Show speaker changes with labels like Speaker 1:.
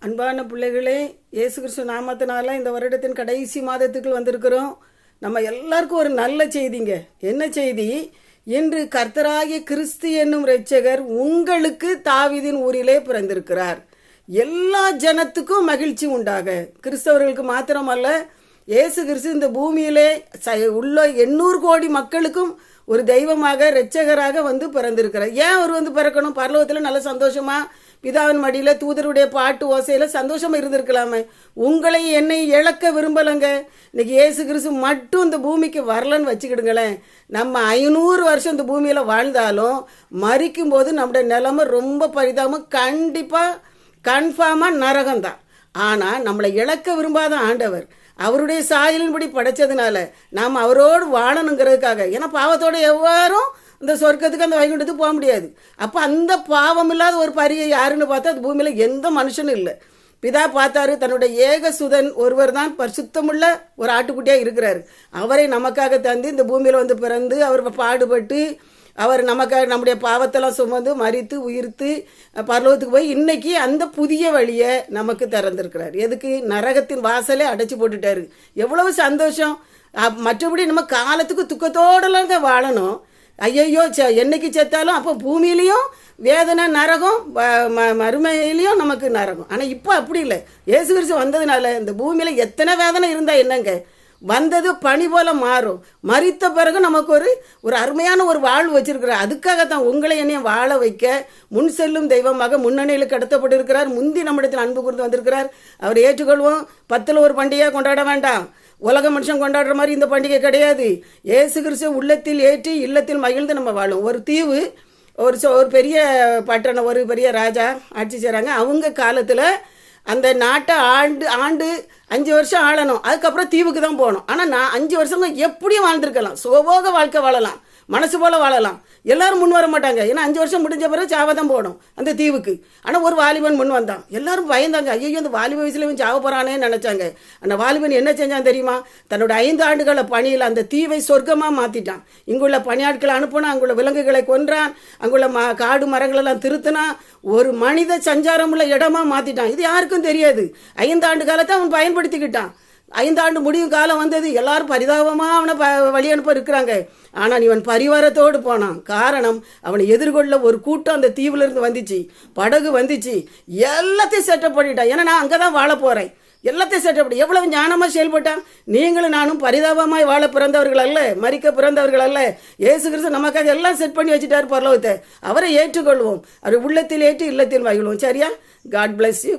Speaker 1: அன்பான பிள்ளைகளே, இயேசு கிறிஸ்து நாமத்தினால இந்த வருடத்தின் கடைசி மாதத்துக்குள் வந்திருக்கிறோம். நம்ம எல்லாருக்கும் ஒரு நல்ல செய்திங்க. என்ன செய்தி? இன்று கர்த்தராகிய கிறிஸ்து என்னும் இரட்சகர் உங்களுக்கு தாவீதின் ஊரிலே பிறந்திருக்கிறார். எல்லா ஜனத்துக்கும் மகிழ்ச்சி உண்டாக. கிறிஸ்தவர்களுக்கு மாத்திரமல்ல, இயேசு கிறிஸ்து இந்த பூமியிலே உள்ள 800 கோடி மக்களுக்கும் ஒரு தெய்வமாக இரட்சகராக வந்து பிறந்திருக்கிறார். ஏன் அவர் வந்து பிறக்கணும்? பரலோகத்தில் நல்ல சந்தோஷமா பிதாவின் மடியில் தூதருடைய பாட்டு ஓசையில் சந்தோஷமா இருந்திருக்கலாமே. உங்களை என்னை இழக்க விரும்பலைங்க. இன்னைக்கு இயேசு கிறிஸ்து மட்டும் இந்த பூமிக்கு வரலன்னு வச்சுக்கிடுங்களேன். நம்ம 500 வருஷம் இந்த பூமியில் வாழ்ந்தாலும் மறிக்கும் போது நம்முடைய நிலைமை ரொம்ப பரிதாபம். கன்ஃபார்மாக நரகம்தான். ஆனால் நம்மளை இழக்க விரும்பாத ஆண்டவர் அவருடைய சாயலின்படி படைச்சதுனால நாம் அவரோடு வாழணுங்கிறதுக்காக. ஏன்னா பாவத்தோடு எவ்வாறும் இந்த சொர்க்கத்துக்கு அந்த வைகுண்டத்துக்கு போக முடியாது. அப்போ அந்த பாவம் இல்லாத ஒரு பரியை யாருன்னு பார்த்தா அது பூமியில் எந்த மனுஷனும் இல்லை. பிதா பார்த்தாரு, தன்னுடைய ஏகசுதன் ஒருவர் தான் பரிசுத்தமுள்ள ஒரு ஆட்டுக்குட்டியாக இருக்கிறாரு. அவரை நமக்காக தந்து இந்த பூமியில் வந்து பிறந்து அவர் பாடுபட்டு அவர் நமக்காக நம்முடைய பாவத்தெல்லாம் சுமந்து மரித்து உயிர்த்து பரலோகத்துக்கு போய் இன்னைக்கு அந்த புதிய வழியை நமக்கு திறந்திருக்கிறார். எதுக்கு? நரகத்தின் வாசலே அடைச்சி போட்டுட்டாரு. எவ்வளவு சந்தோஷம்! மற்றபடி நம்ம காலத்துக்கு துக்கத்தோடலாங்க வாழணும். ஐயையோ என்னைக்கு செத்தாலும் அப்போ பூமியிலையும் வேதனை, நரகம், மறுமையிலையும் நமக்கு நரகம். ஆனால் இப்போ அப்படி இல்லை. இயேசு கிறிஸ்து வந்ததுனால இந்த பூமியில் எத்தனை வேதனை இருந்தால் என்னங்க, வந்தது பனி போல மாறும். மரித்த பிறகு நமக்கு ஒரு அருமையான ஒரு வாழ்வு வச்சிருக்கிறார். அதுக்காகத்தான் உங்களை என்னையும் வாழ வைக்க முன் செல்லும் தெய்வமாக முன்னணியில் கடத்தப்பட்டிருக்கிறார். முந்தி நம்மிடத்தில் அன்பு கூர்ந்து வந்திருக்கிறார். அவர் ஏற்றுக்கொள்வோம். 10ல் ஒரு பண்டிகையாக கொண்டாட வேண்டாம். உலக மனுஷன் கொண்டாடுற மாதிரி இந்த பண்டிகை கிடையாது. இயேசு கிறிஸ்து உள்ளத்தில் ஏற்றி இல்லத்தில் மகிழ்ந்து நம்ம வாழும். ஒரு தீவு, ஒரு பெரிய பட்டணம், ஒரு பெரிய ராஜா ஆட்சி செய்கிறாங்க. அவங்க காலத்தில் அந்த நாட்டை ஆண்டு 5 வருஷம் ஆளணும். அதுக்கப்புறம் தீவுக்கு தான் போகணும். ஆனால் நான் 5 வருஷங்க எப்படியும் வாழ்ந்துருக்கலாம். சுகபோக வாழ்க்கை வாழலாம், மனசு போல வாழலாம். எல்லாரும் முன் வர மாட்டாங்க. ஏன்னா 5 வருஷம் முடிஞ்ச பிறகு சாவதான் போகணும் அந்த தீவுக்கு. ஆனால் ஒரு வாலிபன் முன் வந்தான். எல்லாரும் பயந்தாங்க. ஐயோ, அந்த வாலிப வயசுல இவன் சாவ போறானே நினைச்சாங்க. அந்த வாலிபன் என்ன செஞ்சான் தெரியுமா? தன்னோட 5 ஆண்டுகள பணியில் அந்த தீவை சொர்க்கமாக மாற்றிட்டான். இங்குள்ள பணியாட்களை அனுப்பினான், அங்குள்ள விலங்குகளை கொன்றான், அங்குள்ள காடு மரங்களெல்லாம் திருத்தினான், ஒரு மனித சஞ்சாரமுள்ள இடமா மாற்றிட்டான். இது யாருக்கும் தெரியாது. 5 ஆண்டு காலத்தை அவன் பயன்படுத்திக்கிட்டான். 5 ஆண்டு முடியும் காலம் வந்தது. எல்லாரும் பரிதாபமாக அவனை வழி அனுப்ப இருக்கிறாங்க. ஆனால் இவன் பரிவாரத்தோடு போனான். காரணம், அவனை எதிர்கொள்ள ஒரு கூட்டம் அந்த தீவிலிருந்து வந்துச்சு, படகு வந்துச்சு, எல்லாத்தையும் செட்டப் பண்ணிட்டான். ஏன்னா நான் அங்கே தான் வாழ போகிறேன். எல்லாத்தையும் செட்டப் பண்ணி எவ்வளவு ஞானமாக செயல்பட்டான். நீங்களும் நானும் பரிதாபமாய் வாழ பிறந்தவர்கள் அல்ல, மறிக்க பிறந்தவர்கள் அல்ல. இயேசு கிறிஸ்து நமக்காக எல்லாம் செட் பண்ணி வச்சுட்டார் பரலோகத்தை. அவரை ஏற்றுக்கொள்வோம். அவர் உள்ளத்தில் ஏற்றி இல்லத்தில் மகிழ்வோம். சரியா? God bless you.